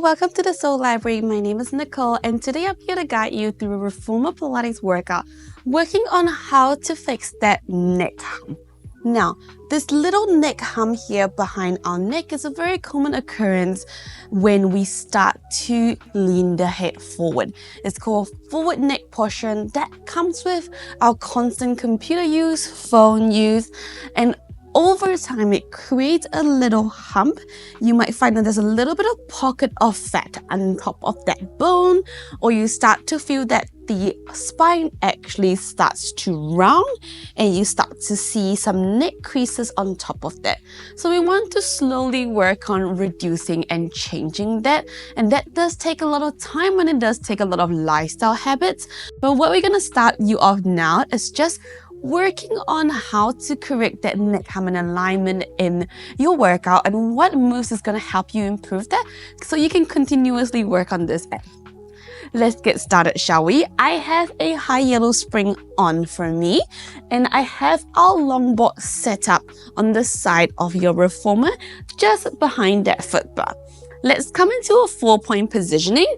welcome to the Soul Library. My name is Nicole, and today I'm here to guide you through a reformer Pilates workout, working on how to fix that neck hump. Now, this little neck hump here behind our neck is a very common occurrence when we start to lean the head forward. It's called forward neck posture. That comes with our constant computer use, phone use, and over time, it creates a little hump. You might find that there's a little bit of pocket of fat on top of that bone, or you start to feel that the spine actually starts to round and you start to see some neck creases on top of that. So we want to slowly work on reducing and changing that. And that does take a lot of time and it does take a lot of lifestyle habits. But what we're going to start you off now is just working on how to correct that neck hump and alignment in your workout and what moves is going to help you improve that so you can continuously work on this. Let's get started, shall we? I have a high yellow spring on for me, and I have our longboard set up on the side of your reformer, just behind that foot bar. Let's come into a 4-point positioning.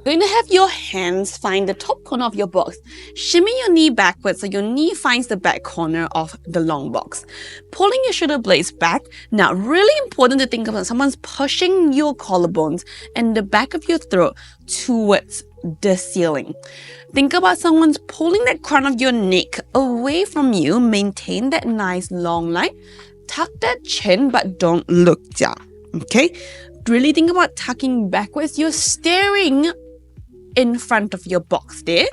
You're going to have your hands find the top corner of your box. Shimmy your knee backwards so your knee finds the back corner of the long box. Pulling your shoulder blades back. Now, really important to think about someone's pushing your collarbones and the back of your throat towards the ceiling. Think about someone's pulling that crown of your neck away from you. Maintain that nice long line. Tuck that chin, but don't look down. Okay? Really think about tucking backwards. You're staring in front of your box there.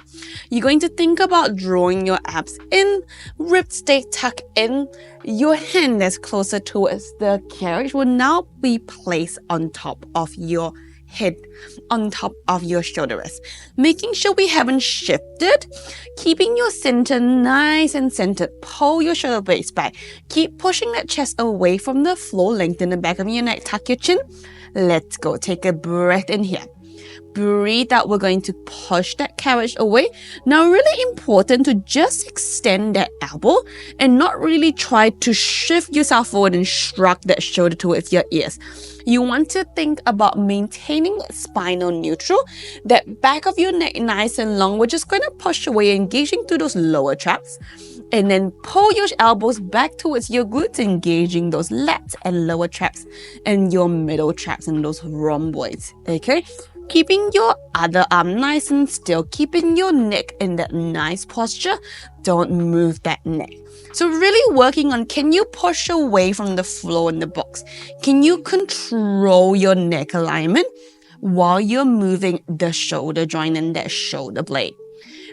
You're going to think about drawing your abs in, ribs stay tucked in. Your hand that's closer towards the carriage will now be placed on top of your head, on top of your shoulder rest. Making sure we haven't shifted. Keeping your center nice and centered. Pull your shoulder blades back. Keep pushing that chest away from the floor. Lengthen the back of your neck. Tuck your chin. Let's go. Take a breath in here. Breathe out. We're going to push that carriage away. Now, really important to just extend that elbow and not really try to shift yourself forward and shrug that shoulder towards your ears. You want to think about maintaining spinal neutral, that back of your neck nice and long. We're just going to push away, engaging through those lower traps. And then pull your elbows back towards your glutes, engaging those lats and lower traps and your middle traps and those rhomboids. Okay? Keeping your other arm nice and still, keeping your neck in that nice posture. Don't move that neck. So really working on, can you push away from the floor in the box? Can you control your neck alignment while you're moving the shoulder joint and that shoulder blade?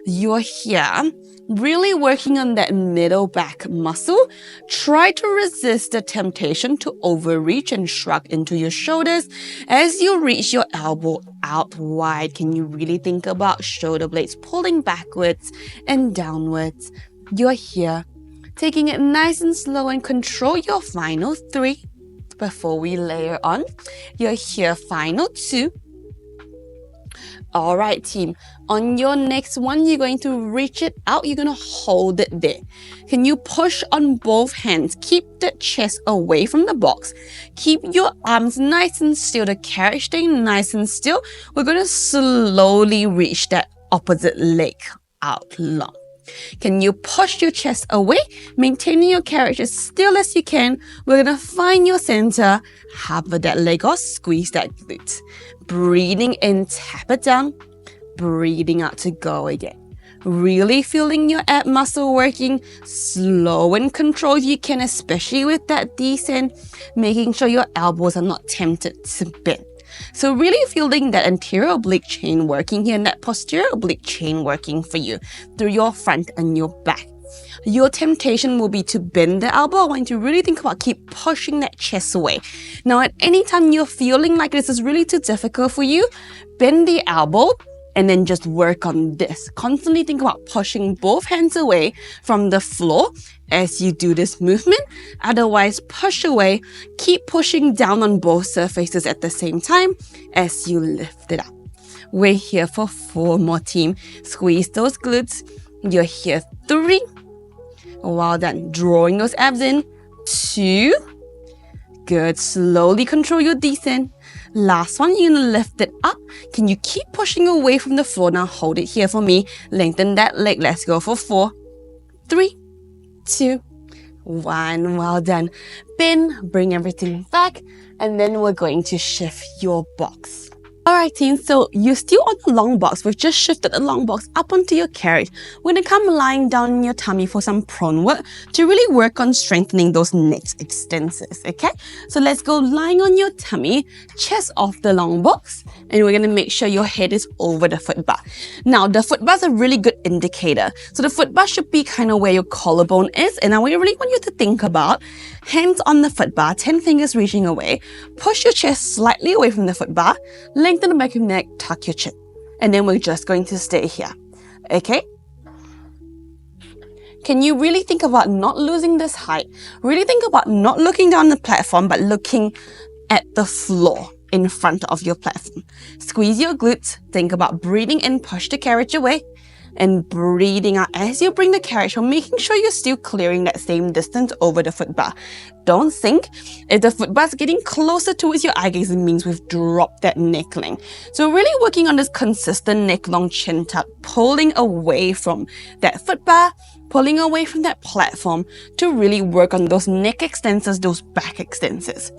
You're here, really working on that middle back muscle. Try to resist the temptation to overreach and shrug into your shoulders. As you reach your elbow out wide, can you really think about shoulder blades pulling backwards and downwards? You're here, taking it nice and slow and control your final 3 before we layer on. You're here, final 2. All right, team. On your next one, you're going to reach it out. You're going to hold it there. Can you push on both hands? Keep the chest away from the box. Keep your arms nice and still. The carriage staying nice and still. We're going to slowly reach that opposite leg out long. Can you push your chest away? Maintaining your carriage as still as you can. We're going to find your center. Hover that leg or squeeze that glute. Breathing in, tap it down. Breathing out to go again. Really feeling your ab muscle working. Slow and control if you can, especially with that descent. Making sure your elbows are not tempted to bend. So really feeling that anterior oblique chain working here and that posterior oblique chain working for you through your front and your back. Your temptation will be to bend the elbow. I want you to really think about keep pushing that chest away. Now, at any time you're feeling like this is really too difficult for you, bend the elbow and then just work on this. Constantly think about pushing both hands away from the floor as you do this movement. Otherwise, push away. Keep pushing down on both surfaces at the same time as you lift it up. We're here for 4 more, team. Squeeze those glutes. You're here, 3. Well done. Drawing those abs in. 2. Good. Slowly control your descent. Last one, you're gonna lift it up. Can you keep pushing away from the floor? Now hold it here for me. Lengthen that leg. Let's go for 4, 3, 2, 1. Well done. Bend, bring everything back, and then we're going to shift your box. Alright team, so you're still on the long box. We've just shifted the long box up onto your carriage. We're going to come lying down on your tummy for some prone work to really work on strengthening those neck extensors, okay? So let's go lying on your tummy, chest off the long box, and we're going to make sure your head is over the foot bar. Now, the foot bar is a really good indicator. So the foot bar should be kind of where your collarbone is, and now we really want you to think about hands on the foot bar, 10 fingers reaching away, push your chest slightly away from the foot bar, lengthen the back of your neck, tuck your chin. And then we're just going to stay here, okay? Can you really think about not losing this height? Really think about not looking down the platform, but looking at the floor in front of your platform. Squeeze your glutes, think about breathing in, push the carriage away, and breathing out as you bring the carriage home, making sure you're still clearing that same distance over the foot bar. Don't sink. If the foot bar is getting closer towards your eye gaze, it means we've dropped that neck length. So really working on this consistent neck long chin tuck, pulling away from that foot bar, pulling away from that platform to really work on those neck extensors, those back extensors.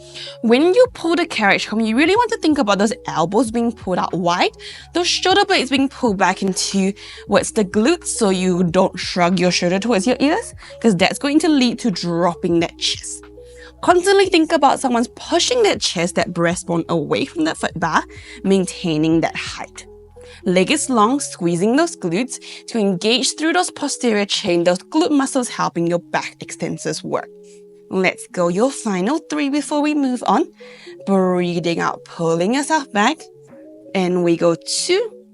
When you pull the carriage home, you really want to think about those elbows being pulled out wide, those shoulder blades being pulled back into what's the glutes so you don't shrug your shoulder towards your ears, because that's going to lead to dropping that chest. Constantly think about someone's pushing that chest, that breastbone away from the foot bar, maintaining that height. Leg is long, squeezing those glutes to engage through those posterior chain, those glute muscles helping your back extensors work. Let's go your final 3 before we move on. Breathing out, pulling yourself back. And we go 2.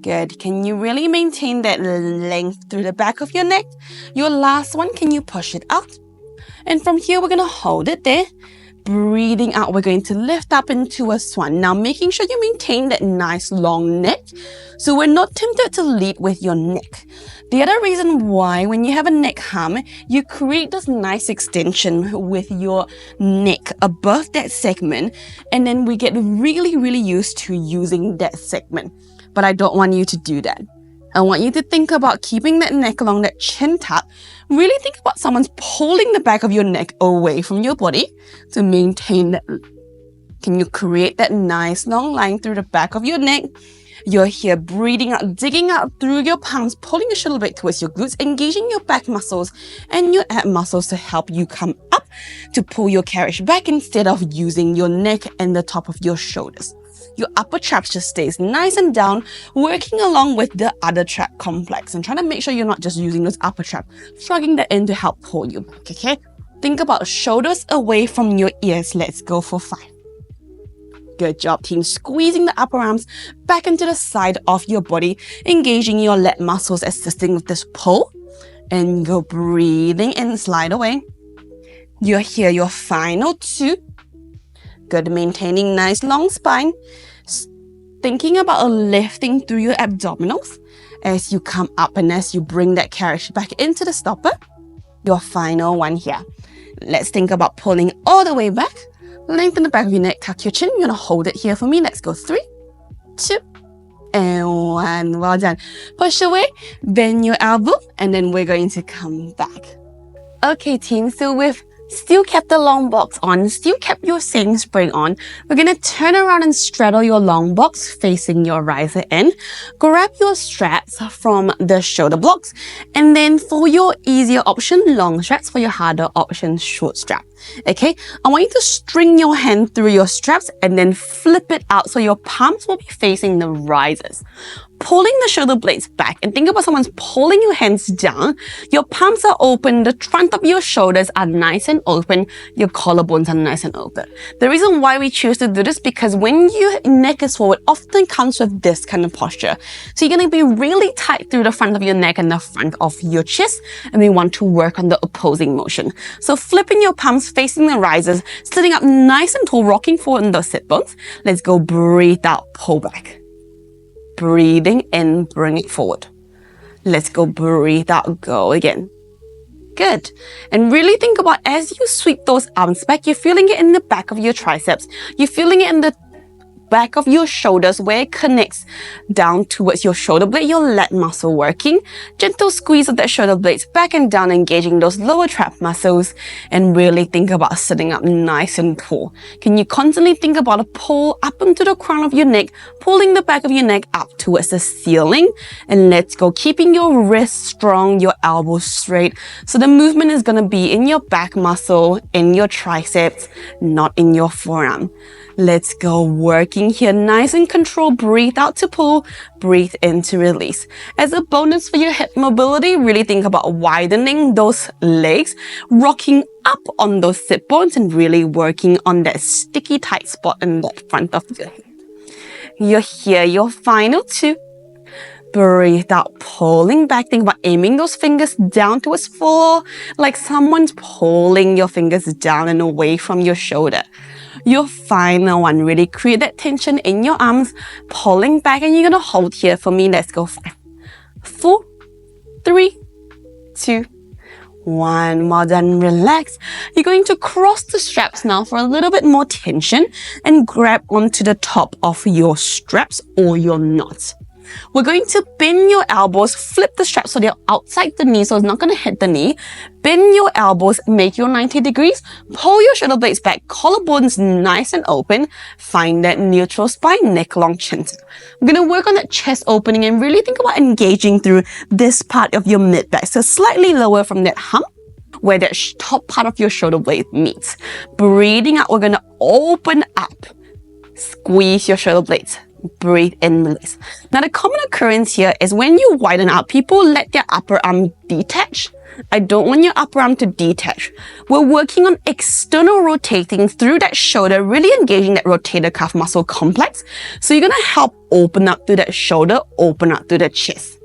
Good. Can you really maintain that length through the back of your neck? Your last one, can you push it out? And from here, we're going to hold it there. Breathing out, we're going to lift up into a swan. Now, making sure you maintain that nice long neck, so we're not tempted to lead with your neck. The other reason why, when you have a neck hump, you create this nice extension with your neck above that segment, and then we get really, really used to using that segment. But I don't want you to do that. I want you to think about keeping that neck along, that chin tuck. Really think about someone's pulling the back of your neck away from your body to maintain that. Can you create that nice long line through the back of your neck? You're here breathing out, digging out through your palms, pulling your shoulder blade towards your glutes, engaging your back muscles and your ab muscles to help you come up to pull your carriage back instead of using your neck and the top of your shoulders. Your upper trap just stays nice and down, working along with the other trap complex and trying to make sure you're not just using those upper trap, shrugging that in to help pull you back, okay? Think about shoulders away from your ears. Let's go for 5. Good job, team. Squeezing the upper arms back into the side of your body, engaging your lat muscles, assisting with this pull. And go breathing in, slide away. You're here, your final 2. Good, maintaining nice long spine. Thinking about lifting through your abdominals as you come up and as you bring that carriage back into the stopper. Your final one here. Let's think about pulling all the way back. Lengthen the back of your neck, tuck your chin. You're gonna hold it here for me. Let's go 3, 2, and 1. Well done. Push away, bend your elbow, and then we're going to come back. Okay, team, so we've still kept the long box on, still kept your same spring on. We're going to turn around and straddle your long box facing your riser end. Grab your straps from the shoulder blocks. And then for your easier option, long straps. For your harder option, short strap. Okay, I want you to string your hand through your straps and then flip it out so your palms will be facing the risers. Pulling the shoulder blades back, and think about someone's pulling your hands down. Your palms are open, the front of your shoulders are nice and open, your collarbones are nice and open. The reason why we choose to do this because when your neck is forward, often comes with this kind of posture. So you're going to be really tight through the front of your neck and the front of your chest, and we want to work on the opposing motion. So flipping your palms facing the risers, sitting up nice and tall, rocking forward in those sit bones. Let's go, breathe out, pull back. Breathing in, bring it forward. Let's go, breathe out, go again. Good. And really think about as you sweep those arms back, you're feeling it in the back of your triceps. You're feeling it in the back of your shoulders where it connects down towards your shoulder blade, your lat muscle working. Gentle squeeze of that shoulder blades back and down, engaging those lower trap muscles, and really think about sitting up nice and tall. Can you constantly think about a pull up into the crown of your neck, pulling the back of your neck up towards the ceiling? And let's go, keeping your wrists strong, your elbows straight. So the movement is going to be in your back muscle, in your triceps, not in your forearm. Let's go, working here nice and controlled. Breathe out to pull, breathe in to release. As a bonus for your hip mobility, really think about widening those legs, rocking up on those sit bones, and really working on that sticky tight spot in the front of your hip. You're here, your final 2. Breathe out, pulling back. Think about aiming those fingers down towards floor, like someone's pulling your fingers down and away from your shoulder. Your final one, really create that tension in your arms, pulling back, and you're gonna hold here for me. Let's go. 5, 4, 3, 2, 1. Well done, relax. You're going to cross the straps now for a little bit more tension and grab onto the top of your straps or your knots. We're going to bend your elbows, flip the straps so they're outside the knee, so it's not going to hit the knee. Bend your elbows, make your 90 degrees, pull your shoulder blades back, collarbones nice and open. Find that neutral spine, neck long, chin. We're going to work on that chest opening and really think about engaging through this part of your mid back, so slightly lower from that hump where that top part of your shoulder blade meets. Breathing out, we're going to open up, squeeze your shoulder blades. Breathe in, release. Now, the common occurrence here is when you widen out, people let their upper arm detach. I don't want your upper arm to detach. We're working on external rotating through that shoulder, really engaging that rotator cuff muscle complex. So you're going to help open up through that shoulder, open up through the chest.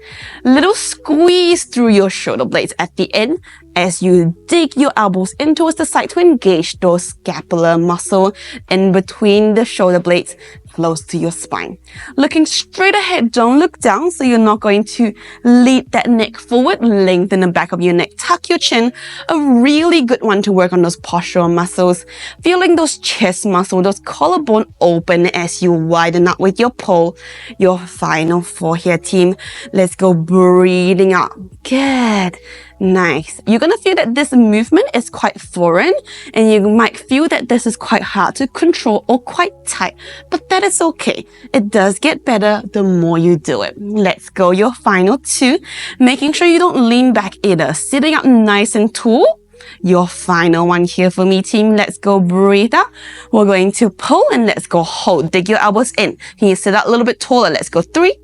Little squeeze through your shoulder blades at the end as you dig your elbows in towards the side to engage those scapular muscle in between the shoulder blades, close to your spine. Looking straight ahead, don't look down, so you're not going to lead that neck forward. Lengthen the back of your neck, tuck your chin. A really good one to work on those postural muscles. Feeling those chest muscles, those collarbone open as you widen up with your pull. Your final 4 here, team. Let's go, breathing out. Good. Nice. You're going to feel that this movement is quite foreign, and you might feel that this is quite hard to control or quite tight, but that is okay. It does get better the more you do it. Let's go, your final 2. Making sure you don't lean back either. Sitting up nice and tall. Your final one here for me, team. Let's go, breathe out. We're going to pull and let's go hold. Dig your elbows in. Can you sit up a little bit taller? Let's go. 3,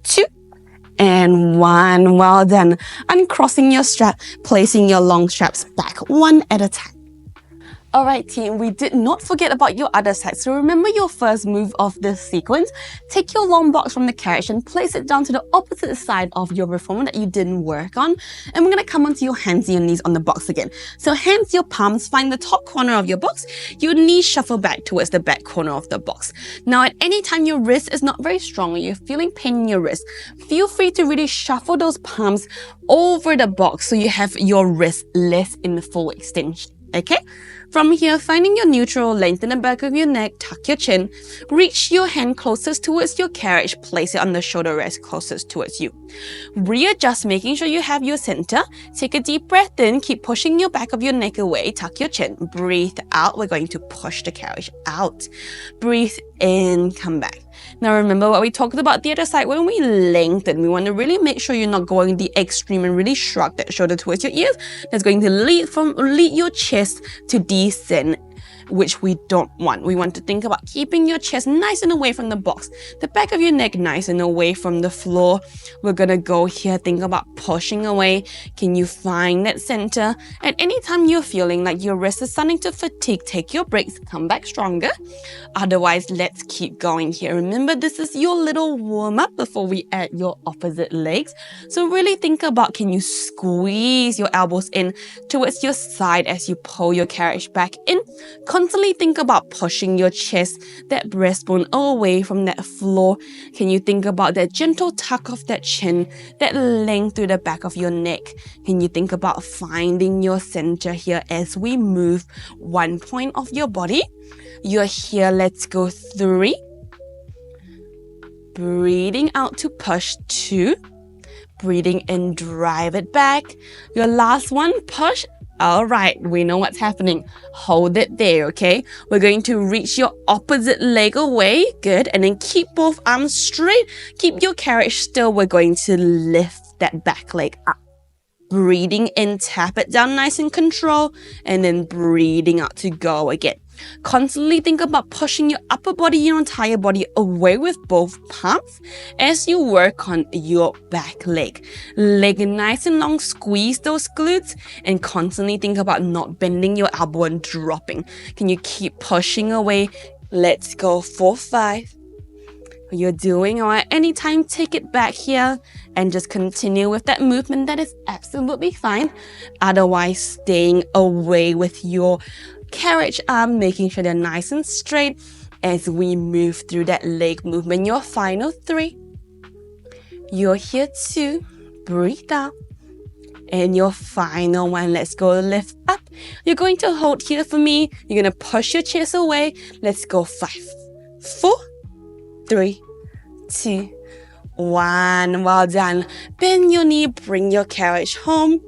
2, and 1. Well done. Uncrossing your strap, placing your long straps back one at a time. Alright team, we did not forget about your other side. So remember your first move of this sequence. Take your long box from the carriage and place it down to the opposite side of your reformer that you didn't work on. And we're going to come onto your hands and your knees on the box again. So hands, your palms, find the top corner of your box. Your knees shuffle back towards the back corner of the box. Now at any time your wrist is not very strong or you're feeling pain in your wrist, feel free to really shuffle those palms over the box so you have your wrist less in the full extension. Okay? From here, finding your neutral, lengthen the back of your neck, tuck your chin, reach your hand closest towards your carriage, place it on the shoulder rest closest towards you. Readjust, making sure you have your center. Take a deep breath in, keep pushing your back of your neck away, tuck your chin, breathe out. We're going to push the carriage out. Breathe in, come back. Now remember what we talked about the other side. When we lengthen, we want to really make sure you're not going the extreme and really shrug that shoulder towards your ears. That's going to lead your chest to descend, which we don't want. We want to think about keeping your chest nice and away from the box, the back of your neck nice and away from the floor. We're gonna go here, think about pushing away. Can you find that center? At any time you're feeling like your wrist is starting to fatigue, take your breaks, come back stronger. Otherwise, let's keep going here. Remember, this is your little warm-up before we add your opposite legs. So really think about, can you squeeze your elbows in towards your side as you pull your carriage back in? Constantly think about pushing your chest, that breastbone away from that floor. Can you think about that gentle tuck of that chin, that length through the back of your neck? Can you think about finding your center here as we move one point of your body? You're here, let's go 3. Breathing out to push 2. Breathing in, drive it back. Your last one, push. All right, we know what's happening. Hold it there, okay? We're going to reach your opposite leg away. Good. And then keep both arms straight. Keep your carriage still. We're going to lift that back leg up. Breathing in, tap it down nice and control. And then breathing out to go again. Constantly think about pushing your upper body, your entire body away with both palms as you work on your back leg. Leg nice and long, squeeze those glutes, and constantly think about not bending your elbow and dropping. Can you keep pushing away? Let's go 4, 5. You're doing all right. Anytime, take it back here and just continue with that movement. That is absolutely fine. Otherwise, staying away with your carriage arm, making sure they're nice and straight as we move through that leg movement. Your final 3. You're here 2. Breathe out. And your final 1. Let's go lift up. You're going to hold here for me. You're going to push your chest away. Let's go 5, 4, 3, 2, 1. Well done. Bend your knee. Bring your carriage home.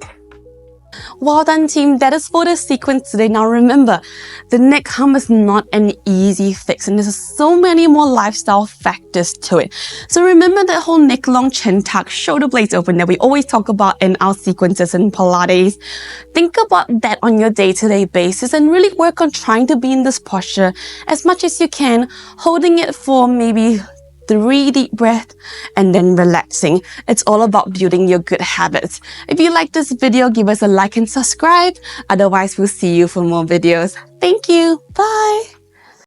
Well done, team. That is for the sequence today. Now remember, the neck hump is not an easy fix, and there's so many more lifestyle factors to it. So remember that whole neck long, chin tuck, shoulder blades open that we always talk about in our sequences in Pilates. Think about that on your day-to-day basis and really work on trying to be in this posture as much as you can, holding it for maybe 3 deep breaths and then relaxing. It's all about building your good habits. If you like this video, give us a like and subscribe. Otherwise, we'll see you for more videos. Thank you. Bye.